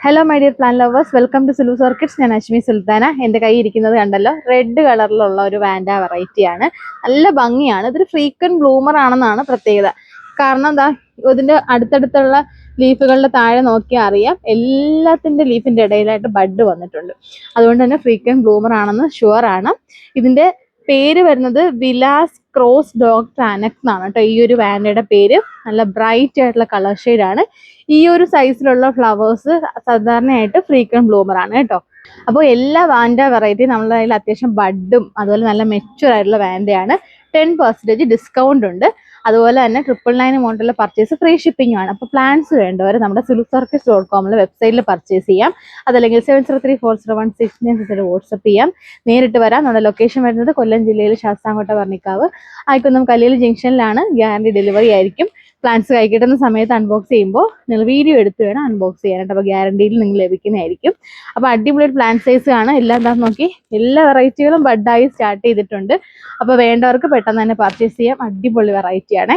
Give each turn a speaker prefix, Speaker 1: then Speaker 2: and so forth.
Speaker 1: Hello my dear plant lovers, welcome to Sulu's orchids. ഞാൻ അശ്മി സുൽത്താന. എൻ്റെ കൈ ഇരിക്കുന്നത് കണ്ടല്ലോ, റെഡ് കളറിലുള്ള ഒരു വാൻഡ വെറൈറ്റിയാണ്. നല്ല ഭംഗിയാണ്. ഇതൊരു ഫ്രീക്വന്റ് ബ്ലൂമർ ആണെന്നാണ് പ്രത്യേകത. കാരണം എന്താ, ഇതിൻ്റെ അടുത്തടുത്തുള്ള ലീഫുകളുടെ താഴെ നോക്കിയാൽ അറിയാം, എല്ലാത്തിൻ്റെ ലീഫിൻ്റെ ഇടയിലായിട്ട് ബഡ് വന്നിട്ടുണ്ട്. അതുകൊണ്ട് തന്നെ ഫ്രീക്വന്റ് ബ്ലൂമർ ആണെന്ന് ഷുവർ ആണ്. ഇതിൻ്റെ പേര് വരുന്നത് വിലാസ് ക്രോസ് ഡോഗ് ആനക് എന്നാണ് കേട്ടോ ഈ ഒരു വാൻഡയുടെ പേര്. നല്ല ബ്രൈറ്റ് ആയിട്ടുള്ള കളർ ഷെയ്ഡാണ്. ഈ ഒരു സൈസിലുള്ള ഫ്ലവേഴ്സ് സാധാരണയായിട്ട് ഫ്രീക്വന്റ് ബ്ലൂമർ ആണ് കേട്ടോ. അപ്പോൾ എല്ലാ വാൻഡ വെറൈറ്റി നമ്മുടെ കയ്യിൽ അത്യാവശ്യം ബഡും അതുപോലെ നല്ല മെച്യൂർ ആയിട്ടുള്ള വാൻഡയാണ്. 10% ഡിസ്കൗണ്ട് ഉണ്ട്. അതുപോലെ തന്നെ 999 എമൗണ്ടുള്ള പർച്ചേസ് ഫ്രീ ഷിപ്പിംഗ് ആണ്. അപ്പോൾ പ്ലാൻസ് വേണ്ടവർ നമ്മുടെ sulosorchids.com വെബ്സൈറ്റിൽ പർച്ചേസ് ചെയ്യാം. അതല്ലെങ്കിൽ 7034016960 വാട്സപ്പ് ചെയ്യാം. നേരിട്ട് വരാം. നമ്മുടെ ലൊക്കേഷൻ വരുന്നത് കൊല്ലം ജില്ലയിൽ ശാസ്താംകോട്ട വർണിക്കാവ് ആയിക്കൊന്നും കല്ലേൽ ജംഗ്ഷനിലാണ്. ഗ്യാരണ്ടി ഡെലിവറി ആയിരിക്കും. പ്ലാൻസ് കൈ കിട്ടുന്ന സമയത്ത് അൺബോക്സ് ചെയ്യുമ്പോൾ നിങ്ങൾ വീഡിയോ എടുത്ത് വേണം അൺബോക്സ് ചെയ്യാനായിട്ട്. അപ്പോൾ ഗ്യാരണ്ടിയിൽ നിങ്ങൾ ലഭിക്കുന്നതായിരിക്കും. അപ്പോൾ അടിപൊളി ഒരു പ്ലാന്റ് സൈസ് ആണ്. എല്ലാം എന്താണെന്ന് നോക്കി, എല്ലാ വെറൈറ്റികളും ബഡായി സ്റ്റാർട്ട് ചെയ്തിട്ടുണ്ട്. അപ്പോൾ വേണ്ടവർക്ക് പെട്ടെന്ന് തന്നെ പർച്ചേസ് ചെയ്യാം. അടിപൊളി വെറൈറ്റിയാണ്.